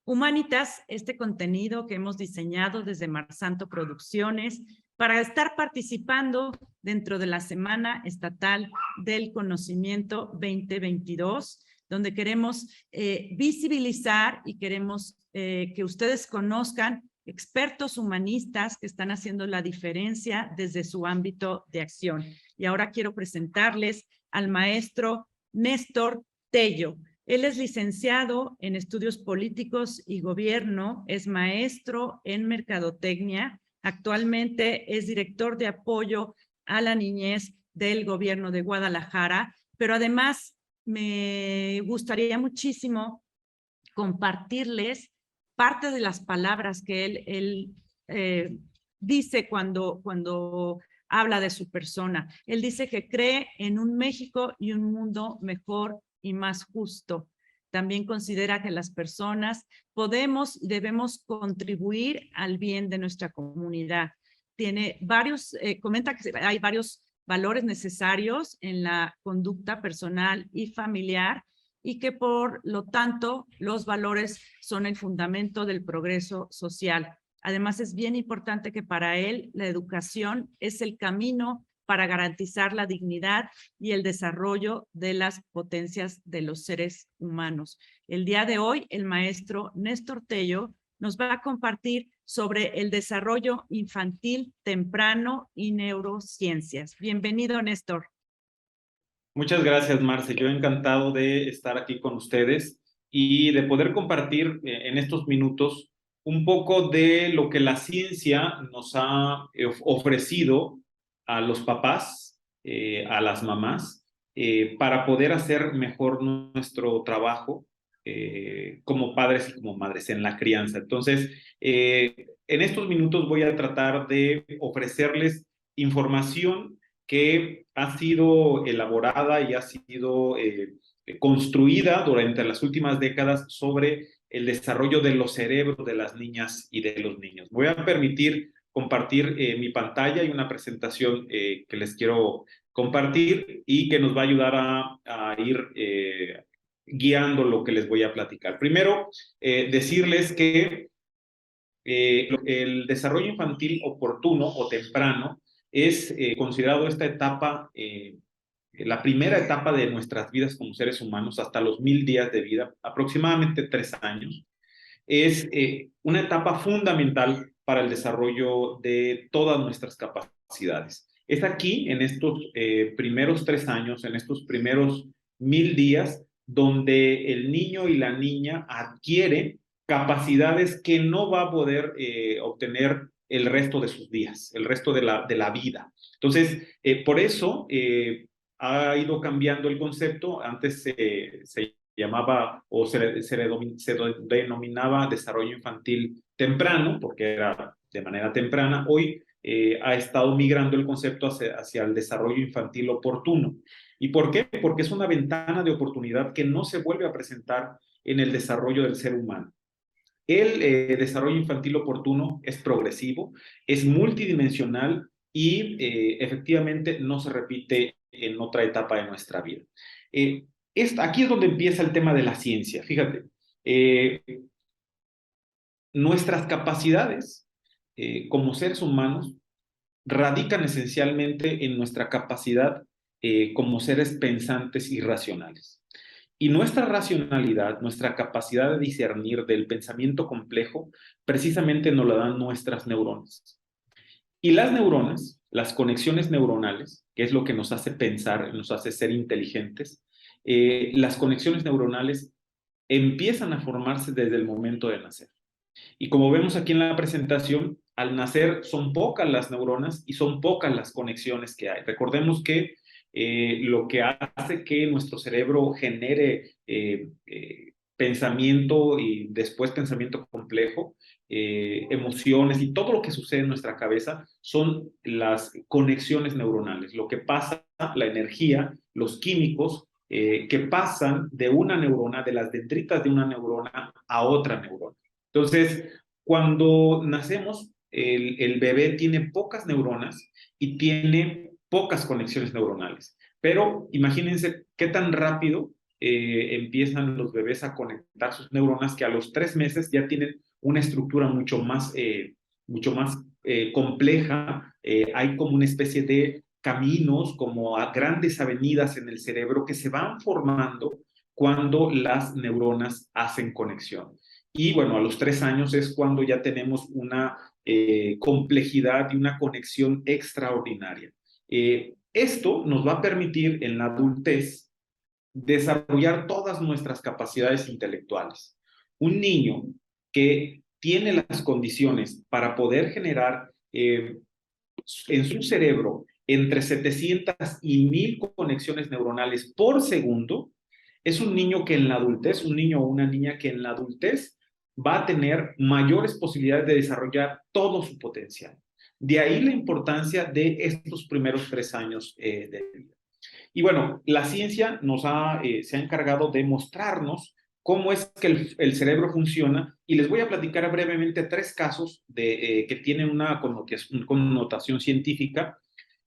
Humanitas, este contenido que hemos diseñado desde Mar Santo Producciones para estar participando dentro de la Semana Estatal del Conocimiento 2022, donde queremos visibilizar y queremos que ustedes conozcan expertos humanistas que están haciendo la diferencia desde su ámbito de acción. Y ahora quiero presentarles al maestro Néstor Tello. Él es licenciado en Estudios Políticos y Gobierno, es maestro en Mercadotecnia, actualmente es director de apoyo a la niñez del Gobierno de Guadalajara, pero además me gustaría muchísimo compartirles parte de las palabras que él dice cuando habla de su persona. Él dice que cree en un México y un mundo mejor y más justo. También considera que las personas podemos y debemos contribuir al bien de nuestra comunidad. Comenta que hay varios valores necesarios en la conducta personal y familiar y que por lo tanto los valores son el fundamento del progreso social. Además, es bien importante que para él la educación es el camino para garantizar la dignidad y el desarrollo de las potencias de los seres humanos. El día de hoy, el maestro Néstor Tello nos va a compartir sobre el desarrollo infantil temprano y neurociencias. Bienvenido, Néstor. Muchas gracias, Marce. Yo encantado de estar aquí con ustedes y de poder compartir en estos minutos un poco de lo que la ciencia nos ha ofrecido a los papás, a las mamás, para poder hacer mejor nuestro trabajo como padres y como madres en la crianza. Entonces, en estos minutos voy a tratar de ofrecerles información que ha sido elaborada y ha sido construida durante las últimas décadas sobre el desarrollo de los cerebros de las niñas y de los niños. Voy a permitir compartir mi pantalla y una presentación que les quiero compartir y que nos va a ayudar a ir guiando lo que les voy a platicar. Primero, decirles que el desarrollo infantil oportuno o temprano es considerado esta etapa, la primera etapa de nuestras vidas como seres humanos hasta los 1000 días de vida, aproximadamente 3 años. Es una etapa fundamental para el desarrollo de todas nuestras capacidades. Es aquí, en estos primeros 3 años, en estos primeros 1000 días, donde el niño y la niña adquieren capacidades que no va a poder obtener el resto de sus días, el resto de la vida. Entonces, por eso ha ido cambiando el concepto. Antes se llamaba o se denominaba desarrollo infantil temprano, porque era de manera temprana. Hoy ha estado migrando el concepto hacia el desarrollo infantil oportuno. ¿Y por qué? Porque es una ventana de oportunidad que no se vuelve a presentar en el desarrollo del ser humano. El desarrollo infantil oportuno es progresivo, es multidimensional y efectivamente no se repite en otra etapa de nuestra vida. Aquí es donde empieza el tema de la ciencia. Fíjate, nuestras capacidades como seres humanos radican esencialmente en nuestra capacidad como seres pensantes y racionales. Y nuestra racionalidad, nuestra capacidad de discernir del pensamiento complejo, precisamente nos la dan nuestras neuronas. Y las neuronas, las conexiones neuronales, que es lo que nos hace pensar, nos hace ser inteligentes, las conexiones neuronales empiezan a formarse desde el momento de nacer. Y como vemos aquí en la presentación, al nacer son pocas las neuronas y son pocas las conexiones que hay. Recordemos que lo que hace que nuestro cerebro genere pensamiento y después pensamiento complejo, emociones y todo lo que sucede en nuestra cabeza son las conexiones neuronales, lo que pasa, la energía, los químicos que pasan de una neurona, de las dendritas de una neurona a otra neurona. Entonces, cuando nacemos, el bebé tiene pocas neuronas y tiene pocas conexiones neuronales. Pero imagínense qué tan rápido empiezan los bebés a conectar sus neuronas, que a los 3 meses ya tienen una estructura mucho más compleja. Hay como una especie de caminos, como grandes avenidas en el cerebro que se van formando cuando las neuronas hacen conexión. Y bueno, a los 3 años es cuando ya tenemos una complejidad y una conexión extraordinaria. Esto nos va a permitir en la adultez desarrollar todas nuestras capacidades intelectuales. Un niño que tiene las condiciones para poder generar en su cerebro entre 700 y 1000 conexiones neuronales por segundo, es un niño que en la adultez, un niño o una niña que en la adultez va a tener mayores posibilidades de desarrollar todo su potencial. De ahí la importancia de estos primeros 3 años de vida. Y bueno, la ciencia se ha encargado de mostrarnos cómo es que el cerebro funciona, y les voy a platicar brevemente 3 casos que tienen una connotación científica,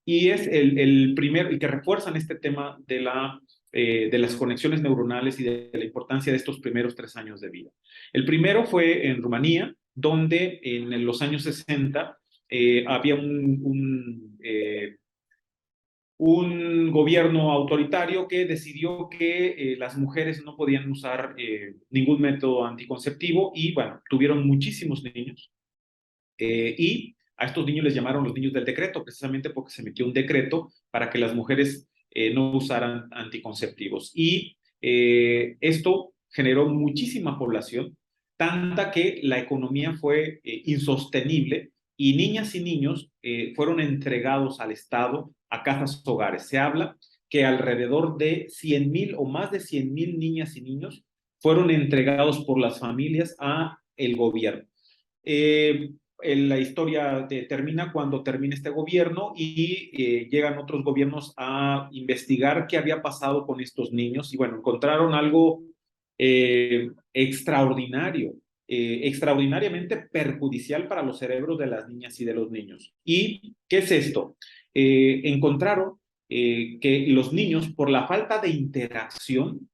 y es el primero, y que refuerzan este tema de las conexiones neuronales y de la importancia de estos primeros 3 años de vida. El primero fue en Rumanía, donde en los años 60 había un gobierno autoritario que decidió que las mujeres no podían usar ningún método anticonceptivo, y bueno, tuvieron muchísimos niños, y a estos niños les llamaron los niños del decreto, precisamente porque se metió un decreto para que las mujeres no usaran anticonceptivos. Y esto generó muchísima población, tanta que la economía fue insostenible, y niñas y niños fueron entregados al Estado a casas hogares. Se habla que alrededor de 100,000 o más de 100,000 niñas y niños fueron entregados por las familias a el gobierno. La historia termina cuando termina este gobierno, y llegan otros gobiernos a investigar qué había pasado con estos niños, y bueno, encontraron algo extraordinario, extraordinariamente perjudicial para los cerebros de las niñas y de los niños. ¿Y qué es esto? Encontraron que los niños, por la falta de interacción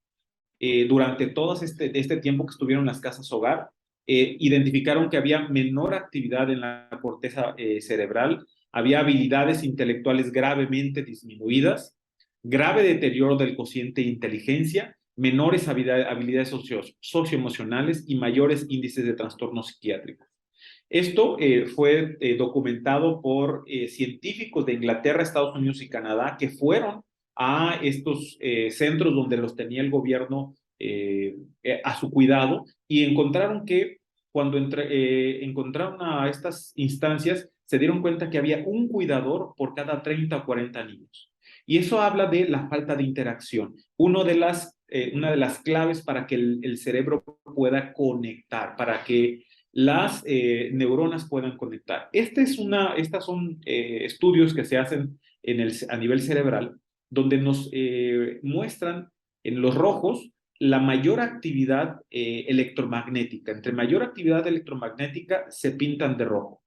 durante todo este tiempo que estuvieron en las casas hogar, identificaron que había menor actividad en la corteza cerebral, había habilidades intelectuales gravemente disminuidas, grave deterioro del cociente de inteligencia, menores habilidades socioemocionales y mayores índices de trastornos psiquiátricos. Esto fue documentado por científicos de Inglaterra, Estados Unidos y Canadá, que fueron a estos centros donde los tenía el gobierno a su cuidado, y encontraron que cuando encontraron a estas instancias, se dieron cuenta que había un cuidador por cada 30 o 40 niños. Y eso habla de la falta de interacción. Una de las claves para que el cerebro pueda conectar, para que las neuronas puedan conectar. Estas son estudios que se hacen a nivel cerebral, donde nos muestran en los rojos la mayor actividad electromagnética. Entre mayor actividad electromagnética se pintan de rojo.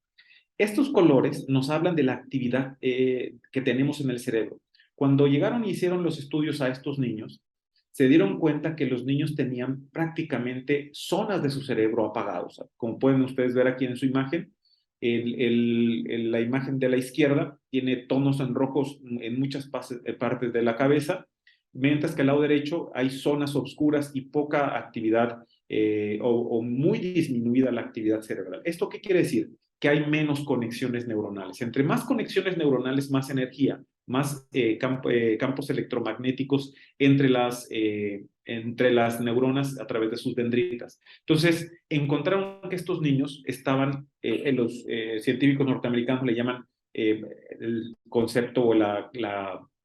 Estos colores nos hablan de la actividad que tenemos en el cerebro. Cuando llegaron y hicieron los estudios a estos niños, se dieron cuenta que los niños tenían prácticamente zonas de su cerebro apagados. Como pueden ustedes ver aquí en su imagen, la imagen de la izquierda tiene tonos en rojos en muchas partes de la cabeza, mientras que al lado derecho hay zonas oscuras y poca actividad o muy disminuida la actividad cerebral. ¿Esto qué quiere decir? Que hay menos conexiones neuronales. Entre más conexiones neuronales, más energía, más campos electromagnéticos entre las neuronas a través de sus dendritas. Entonces, encontraron que estos niños estaban, los científicos norteamericanos le llaman, el concepto o la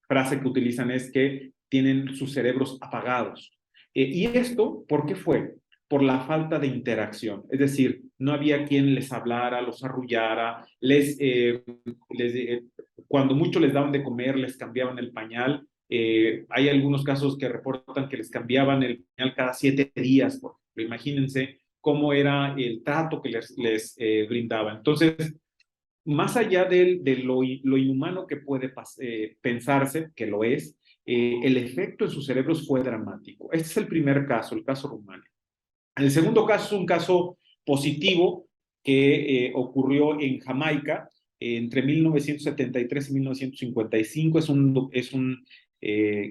frase que utilizan es que tienen sus cerebros apagados. ¿Y esto por qué fue? Por la falta de interacción. Es decir, no había quien les hablara, los arrullara, cuando mucho les daban de comer, les cambiaban el pañal. Hay algunos casos que reportan que les cambiaban el pañal cada 7 días. Por ejemplo. Imagínense cómo era el trato que les brindaban. Entonces, más allá de lo inhumano que puede pensarse, que lo es, el efecto en sus cerebros fue dramático. Este es el primer caso, el caso Rumania. El segundo caso es un caso positivo que ocurrió en Jamaica entre 1973 y 1955. Es un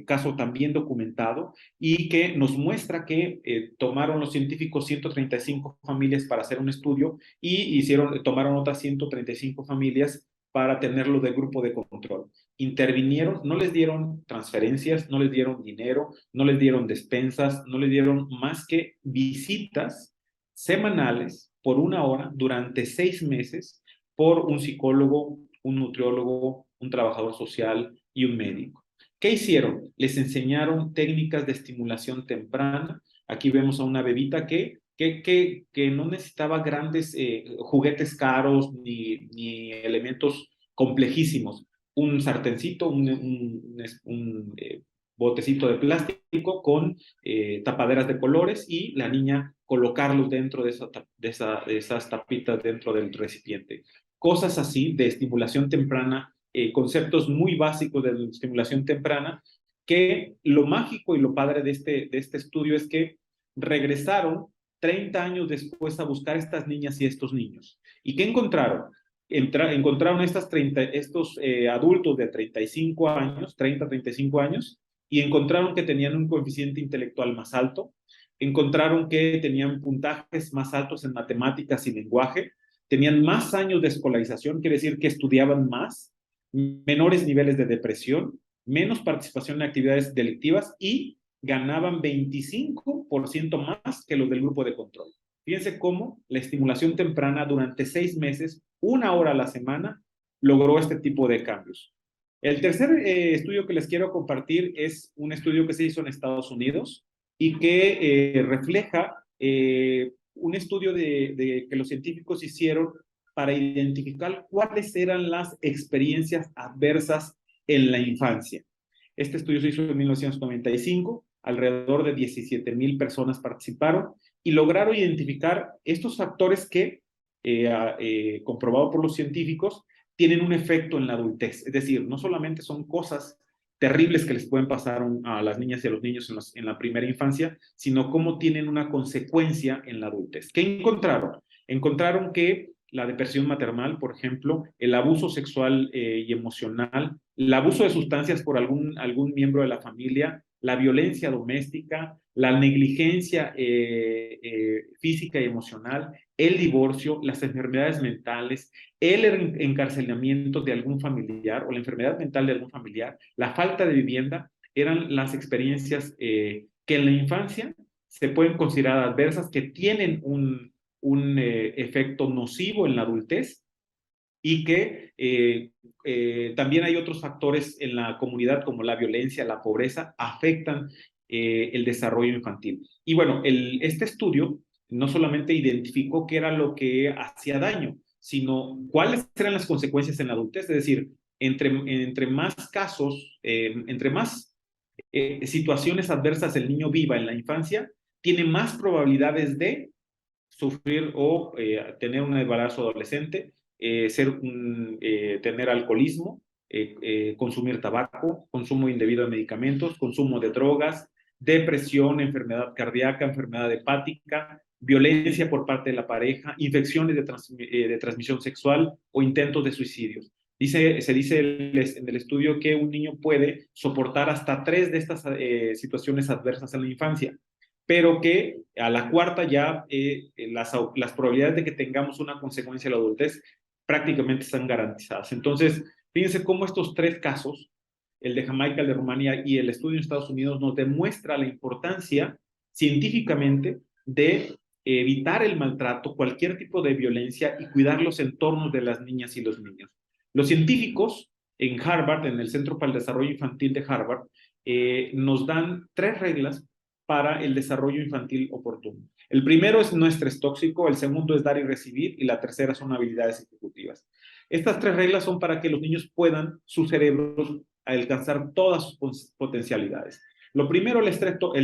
caso también documentado y que nos muestra que tomaron los científicos 135 familias para hacer un estudio y tomaron otras 135 familias para tenerlo de grupo de control. Intervinieron, no les dieron transferencias, no les dieron dinero, no les dieron despensas, no les dieron más que visitas semanales por 1 hora durante 6 meses por un psicólogo, un nutriólogo, un trabajador social y un médico. ¿Qué hicieron? Les enseñaron técnicas de estimulación temprana. Aquí vemos a una bebita que no necesitaba grandes juguetes caros ni elementos complejísimos. Un sartencito, un botecito de plástico con tapaderas de colores y la niña colocarlos dentro de esas tapitas dentro del recipiente. Cosas así de estimulación temprana, conceptos muy básicos de estimulación temprana, que lo mágico y lo padre de este estudio es que regresaron 30 años después a buscar a estas niñas y estos niños. ¿Y qué encontraron? Encontraron estos adultos de 35 años, 30, 35 años, y encontraron que tenían un coeficiente intelectual más alto, encontraron que tenían puntajes más altos en matemáticas y lenguaje, tenían más años de escolarización, quiere decir que estudiaban más, menores niveles de depresión, menos participación en actividades delictivas y ganaban 25% más que los del grupo de control. Fíjense cómo la estimulación temprana durante 6 meses, 1 hora a la semana, logró este tipo de cambios. El tercer estudio que les quiero compartir es un estudio que se hizo en Estados Unidos y que refleja un estudio que los científicos hicieron para identificar cuáles eran las experiencias adversas en la infancia. Este estudio se hizo en 1995, alrededor de 17,000 personas participaron y lograron identificar estos factores que, comprobado por los científicos, tienen un efecto en la adultez. Es decir, no solamente son cosas terribles que les pueden pasar a las niñas y a los niños en la primera infancia, sino cómo tienen una consecuencia en la adultez. ¿Qué encontraron? Encontraron que la depresión maternal, por ejemplo, el abuso sexual y emocional, el abuso de sustancias por algún miembro de la familia, la violencia doméstica, la negligencia física y emocional, el divorcio, las enfermedades mentales, el encarcelamiento de algún familiar o la enfermedad mental de algún familiar, la falta de vivienda, eran las experiencias que en la infancia se pueden considerar adversas, que tienen un efecto nocivo en la adultez y que también hay otros factores en la comunidad como la violencia, la pobreza, afectan el desarrollo infantil. Y bueno, este estudio no solamente identificó qué era lo que hacía daño, sino cuáles eran las consecuencias en la adultez. Es decir, entre más casos, entre más situaciones adversas el niño viva en la infancia, tiene más probabilidades de sufrir o tener un embarazo adolescente, tener alcoholismo, consumir tabaco, consumo indebido de medicamentos, consumo de drogas, depresión, enfermedad cardíaca, enfermedad hepática, violencia por parte de la pareja, infecciones de transmisión sexual o intentos de suicidios. Se dice en el estudio que un niño puede soportar hasta 3 de estas situaciones adversas en la infancia, pero que a la cuarta ya las probabilidades de que tengamos una consecuencia en la adultez prácticamente están garantizadas. Entonces, fíjense cómo estos 3 casos, el de Jamaica, el de Rumanía y el estudio en Estados Unidos, nos demuestra la importancia científicamente de evitar el maltrato, cualquier tipo de violencia y cuidar los entornos de las niñas y los niños. Los científicos en Harvard, en el Centro para el Desarrollo Infantil de Harvard, nos dan 3 reglas para el desarrollo infantil oportuno. El primero es no estrés tóxico, el segundo es dar y recibir y la tercera son habilidades ejecutivas. Estas 3 reglas son para que los niños puedan, sus cerebros, alcanzar todas sus potencialidades. Lo primero, el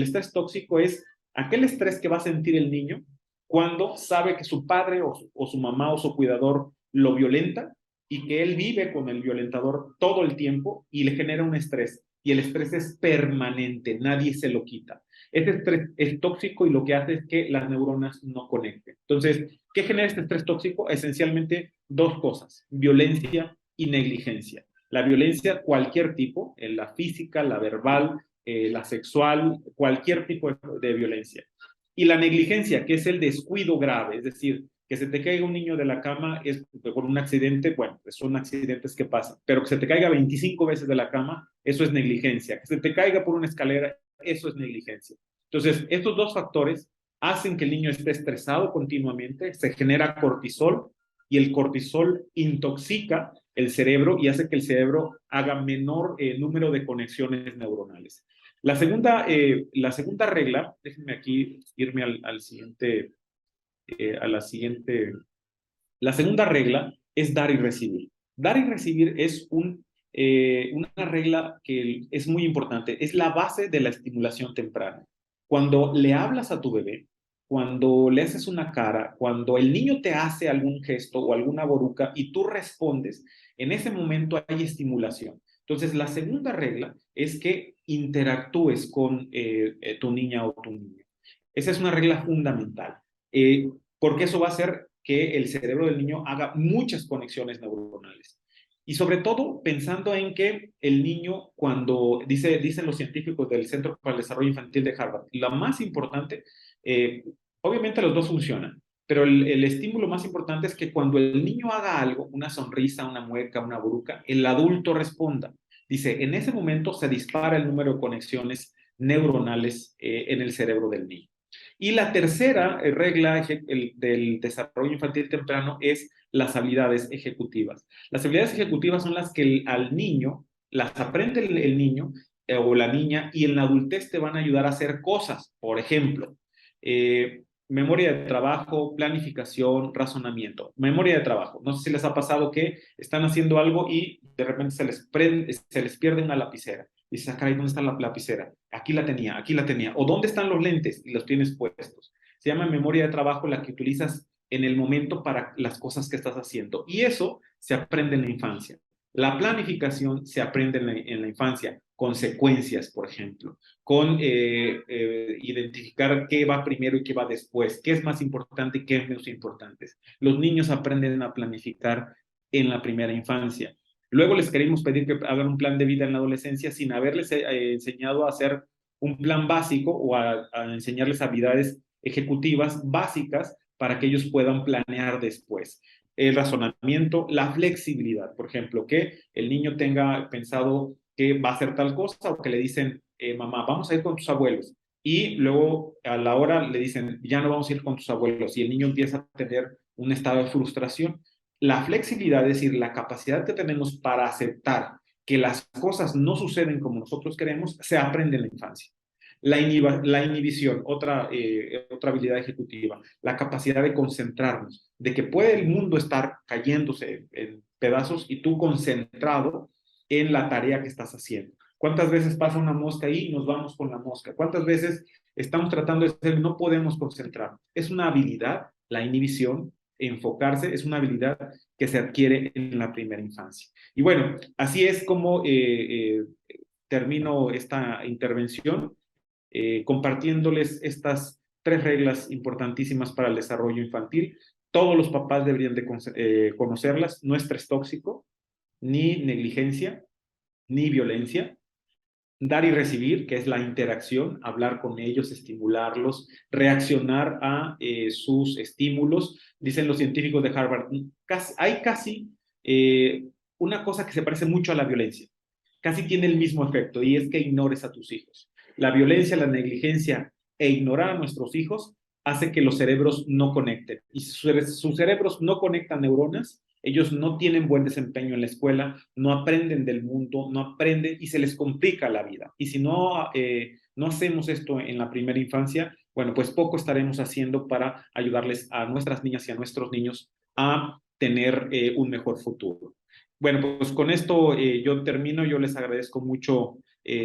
estrés tóxico es aquel estrés que va a sentir el niño cuando sabe que su padre o su mamá o su cuidador lo violenta y que él vive con el violentador todo el tiempo y le genera un estrés. y el estrés es permanente, nadie se lo quita. Este estrés es tóxico y lo que hace es que las neuronas no conecten. Entonces, ¿qué genera este estrés tóxico? Esencialmente dos cosas, violencia y negligencia. La violencia, cualquier tipo, la física, la verbal, la sexual, cualquier tipo de violencia. Y la negligencia, que es el descuido grave, es decir, que se te caiga un niño de la cama es por un accidente, bueno, son accidentes que pasan, pero que se te caiga 25 veces de la cama, eso es negligencia. Que se te caiga por una escalera, eso es negligencia. Entonces, estos dos factores hacen que el niño esté estresado continuamente, se genera cortisol y el cortisol intoxica el cerebro y hace que el cerebro haga menor número de conexiones neuronales. La segunda regla, déjenme aquí irme al siguiente, a la siguiente. La segunda regla es dar y recibir. Dar y recibir es una regla que es muy importante, es la base de la estimulación temprana. Cuando le hablas a tu bebé, cuando le haces una cara, cuando el niño te hace algún gesto o alguna boruca y tú respondes, en ese momento hay estimulación. Entonces, la segunda regla es que interactúes con tu niña o tu niño. Esa es una regla fundamental, porque eso va a hacer que el cerebro del niño haga muchas conexiones neuronales. Y sobre todo pensando en que el niño, cuando dicen los científicos del Centro para el Desarrollo Infantil de Harvard, lo más importante, obviamente los dos funcionan, pero el estímulo más importante es que cuando el niño haga algo, una sonrisa, una mueca, una bruca, el adulto responda. Dice, en ese momento se dispara el número de conexiones neuronales en el cerebro del niño. Y la tercera regla del desarrollo infantil temprano es las habilidades ejecutivas. Las habilidades ejecutivas son las que al niño, las aprende el niño o la niña y en la adultez te van a ayudar a hacer cosas. Por ejemplo, memoria de trabajo, planificación, razonamiento. Memoria de trabajo. No sé si les ha pasado que están haciendo algo y de repente se les pierde una lapicera. Dices, ah, caray, ¿dónde está la lapicera? Aquí la tenía, aquí la tenía. ¿O dónde están los lentes? Y los tienes puestos. Se llama memoria de trabajo la que utilizas en el momento para las cosas que estás haciendo. Y eso se aprende en la infancia. La planificación se aprende en la infancia, consecuencias, por ejemplo, con identificar qué va primero y qué va después, qué es más importante y qué es menos importante. Los niños aprenden a planificar en la primera infancia. Luego les queremos pedir que hagan un plan de vida en la adolescencia sin haberles enseñado a hacer un plan básico o a enseñarles habilidades ejecutivas básicas para que ellos puedan planear después. El razonamiento, la flexibilidad, por ejemplo, que el niño tenga pensado que va a hacer tal cosa o que le dicen, mamá, vamos a ir con tus abuelos. Y luego a la hora le dicen, ya no vamos a ir con tus abuelos. Y el niño empieza a tener un estado de frustración. La flexibilidad, es decir, la capacidad que tenemos para aceptar que las cosas no suceden como nosotros queremos, se aprende en la infancia. La inhibición, otra habilidad ejecutiva, la capacidad de concentrarnos, de que puede el mundo estar cayéndose en pedazos y tú concentrado en la tarea que estás haciendo. ¿Cuántas veces pasa una mosca ahí y nos vamos con la mosca? ¿Cuántas veces estamos tratando de hacer, no podemos concentrar? Es una habilidad, la inhibición, enfocarse, es una habilidad que se adquiere en la primera infancia. Y bueno, así es como termino esta intervención compartiéndoles estas 3 reglas importantísimas para el desarrollo infantil. Todos los papás deberían de conocerlas. No estrés tóxico, ni negligencia, ni violencia. Dar y recibir, que es la interacción, hablar con ellos, estimularlos, reaccionar a sus estímulos. Dicen los científicos de Harvard, hay casi una cosa que se parece mucho a la violencia. Casi tiene el mismo efecto y es que ignores a tus hijos. La violencia, la negligencia e ignorar a nuestros hijos hace que los cerebros no conecten. Y si sus cerebros no conectan neuronas, ellos no tienen buen desempeño en la escuela, no aprenden del mundo, no aprenden y se les complica la vida. Y si no hacemos esto en la primera infancia, bueno, pues poco estaremos haciendo para ayudarles a nuestras niñas y a nuestros niños a tener un mejor futuro. Bueno, pues con esto yo termino. Yo les agradezco mucho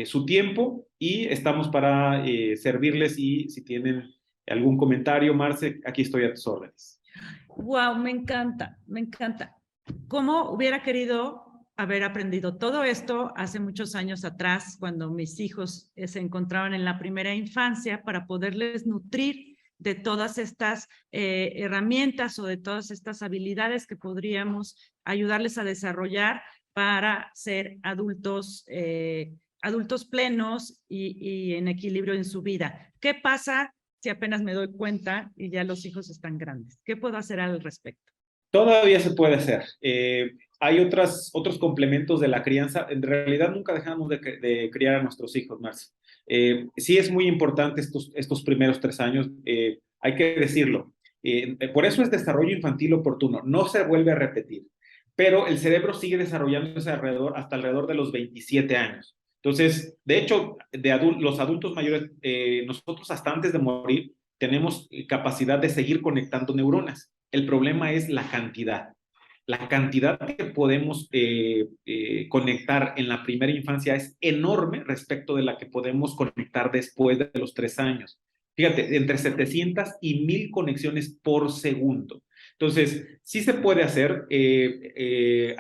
su tiempo y estamos para servirles y si tienen algún comentario, Marce, aquí estoy a tus órdenes. Wow, me encanta, me encanta. ¿Cómo hubiera querido haber aprendido todo esto hace muchos años atrás, cuando mis hijos se encontraban en la primera infancia, para poderles nutrir de todas estas herramientas o de todas estas habilidades que podríamos ayudarles a desarrollar para ser adultos, adultos plenos y en equilibrio en su vida. ¿Qué pasa si apenas me doy cuenta y ya los hijos están grandes? ¿Qué puedo hacer al respecto? Todavía se puede hacer. Hay otros complementos de la crianza. En realidad nunca dejamos de criar a nuestros hijos, Marce. Sí es muy importante estos primeros 3 años, hay que decirlo. Por eso es desarrollo infantil oportuno. No se vuelve a repetir, pero el cerebro sigue desarrollándose hasta alrededor de los 27 años. Entonces, de hecho, los adultos mayores, nosotros hasta antes de morir, tenemos capacidad de seguir conectando neuronas. El problema es la cantidad. La cantidad que podemos conectar en la primera infancia es enorme respecto de la que podemos conectar después de los 3 años. Fíjate, entre 700 y 1000 conexiones por segundo. Entonces, sí se puede hacer.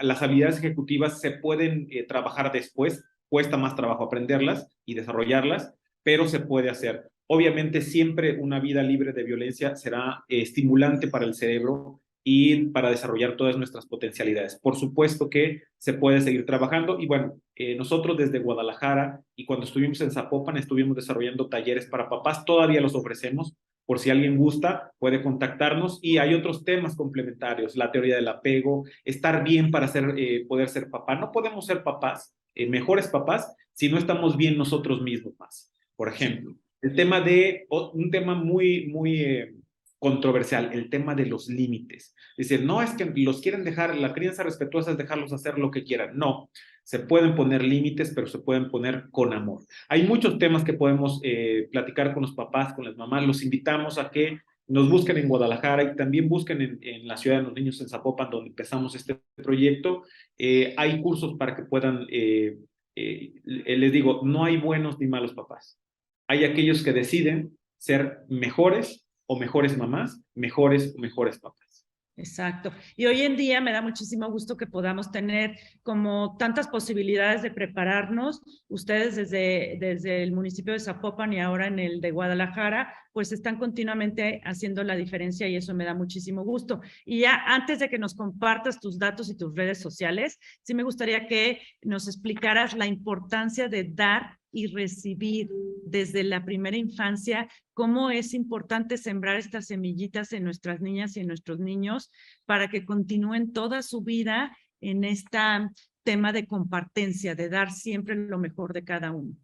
Las habilidades ejecutivas se pueden trabajar después. Cuesta más trabajo aprenderlas y desarrollarlas, pero se puede hacer. Obviamente, siempre una vida libre de violencia será estimulante para el cerebro y para desarrollar todas nuestras potencialidades. Por supuesto que se puede seguir trabajando y bueno, nosotros desde Guadalajara y cuando estuvimos en Zapopan estuvimos desarrollando talleres para papás, todavía los ofrecemos, por si alguien gusta puede contactarnos y hay otros temas complementarios, la teoría del apego, estar bien para poder ser papá. No podemos ser papás, mejores papás, si no estamos bien nosotros mismos más. Por ejemplo, un tema muy controversial, el tema de los límites. Dice, no es que los quieren dejar, la crianza respetuosa es dejarlos hacer lo que quieran. No, se pueden poner límites, pero se pueden poner con amor. Hay muchos temas que podemos platicar con los papás, con las mamás. Los invitamos a que nos busquen en Guadalajara y también busquen en la Ciudad de los Niños, en Zapopan, donde empezamos este proyecto. Hay cursos para que puedan, les digo, no hay buenos ni malos papás. Hay aquellos que deciden ser mejores o mejores mamás, mejores o mejores papás. Exacto. Y hoy en día me da muchísimo gusto que podamos tener como tantas posibilidades de prepararnos. Ustedes desde el municipio de Zapopan y ahora en el de Guadalajara, pues están continuamente haciendo la diferencia y eso me da muchísimo gusto. Y ya antes de que nos compartas tus datos y tus redes sociales, sí me gustaría que nos explicaras la importancia de dar y recibir desde la primera infancia, cómo es importante sembrar estas semillitas en nuestras niñas y en nuestros niños para que continúen toda su vida en este tema de compartencia, de dar siempre lo mejor de cada uno.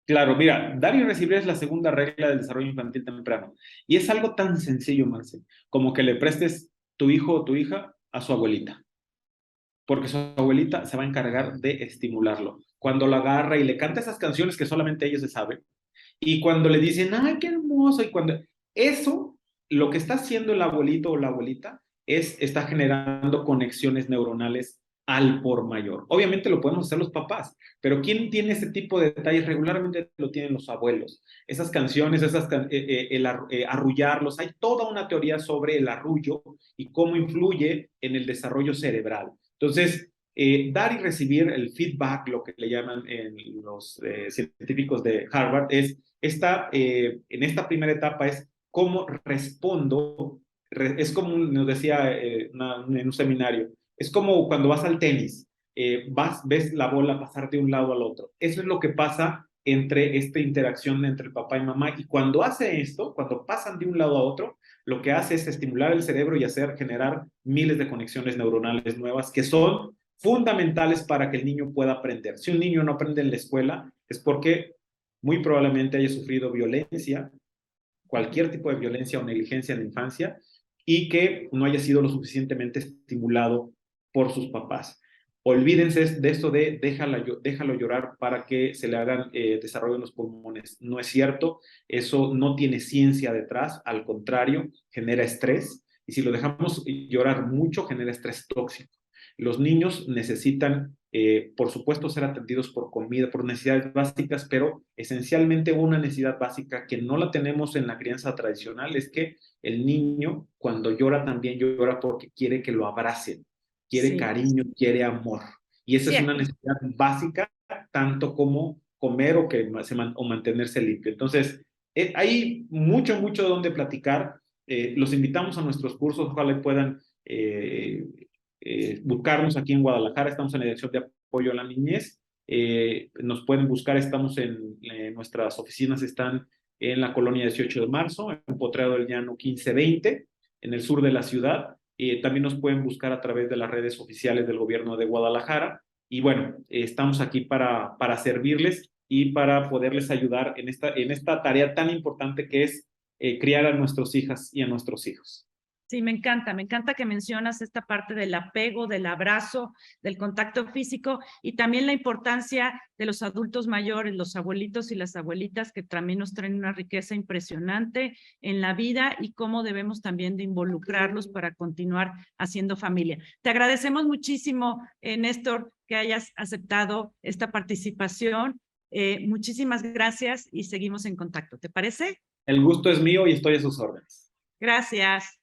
Claro, mira, dar y recibir es la segunda regla del desarrollo infantil temprano. Y es algo tan sencillo, Marce, como que le prestes tu hijo o tu hija a su abuelita. Porque su abuelita se va a encargar de estimularlo. Cuando lo agarra y le canta esas canciones que solamente ellos se saben, y cuando le dicen, ay, qué hermoso, y cuando eso, lo que está haciendo el abuelito o la abuelita está generando conexiones neuronales al por mayor. Obviamente lo podemos hacer los papás, pero ¿quién tiene ese tipo de detalles? Regularmente lo tienen los abuelos. Esas canciones, arrullarlos, hay toda una teoría sobre el arrullo y cómo influye en el desarrollo cerebral. Entonces, dar y recibir el feedback, lo que le llaman los científicos de Harvard, en esta primera etapa es cómo respondo, es como nos decía en un seminario, es como cuando vas al tenis, ves la bola pasar de un lado al otro. Eso es lo que pasa entre esta interacción entre el papá y mamá, y cuando hace esto, cuando pasan de un lado a otro, lo que hace es estimular el cerebro y generar miles de conexiones neuronales nuevas que son fundamentales para que el niño pueda aprender. Si un niño no aprende en la escuela, es porque muy probablemente haya sufrido violencia, cualquier tipo de violencia o negligencia en la infancia, y que no haya sido lo suficientemente estimulado por sus papás. Olvídense de esto de déjalo llorar para que se le hagan desarrollo en los pulmones. No es cierto, eso no tiene ciencia detrás, al contrario, genera estrés, y si lo dejamos llorar mucho, genera estrés tóxico. Los niños necesitan, por supuesto, ser atendidos por comida, por necesidades básicas, pero esencialmente una necesidad básica que no la tenemos en la crianza tradicional es que el niño, cuando llora, también llora porque quiere que lo abracen, quiere cariño, quiere amor. Y esa Sí, es una aquí. necesidad básica, tanto como comer o mantenerse limpio. Entonces, hay mucho, mucho donde platicar. Los invitamos a nuestros cursos, ojalá puedan buscarnos aquí en Guadalajara. Estamos en la Dirección de Apoyo a la Niñez. Nos pueden buscar, estamos nuestras oficinas están en la colonia 18 de marzo, en Potrero del Llano 1520, en el sur de la ciudad. También nos pueden buscar a través de las redes oficiales del gobierno de Guadalajara. Y bueno, estamos aquí para servirles y para poderles ayudar en esta tarea tan importante que es criar a nuestras hijas y a nuestros hijos. Sí, me encanta que mencionas esta parte del apego, del abrazo, del contacto físico y también la importancia de los adultos mayores, los abuelitos y las abuelitas que también nos traen una riqueza impresionante en la vida y cómo debemos también de involucrarlos para continuar haciendo familia. Te agradecemos muchísimo, Néstor, que hayas aceptado esta participación. Muchísimas gracias y seguimos en contacto. ¿Te parece? El gusto es mío y estoy a sus órdenes. Gracias.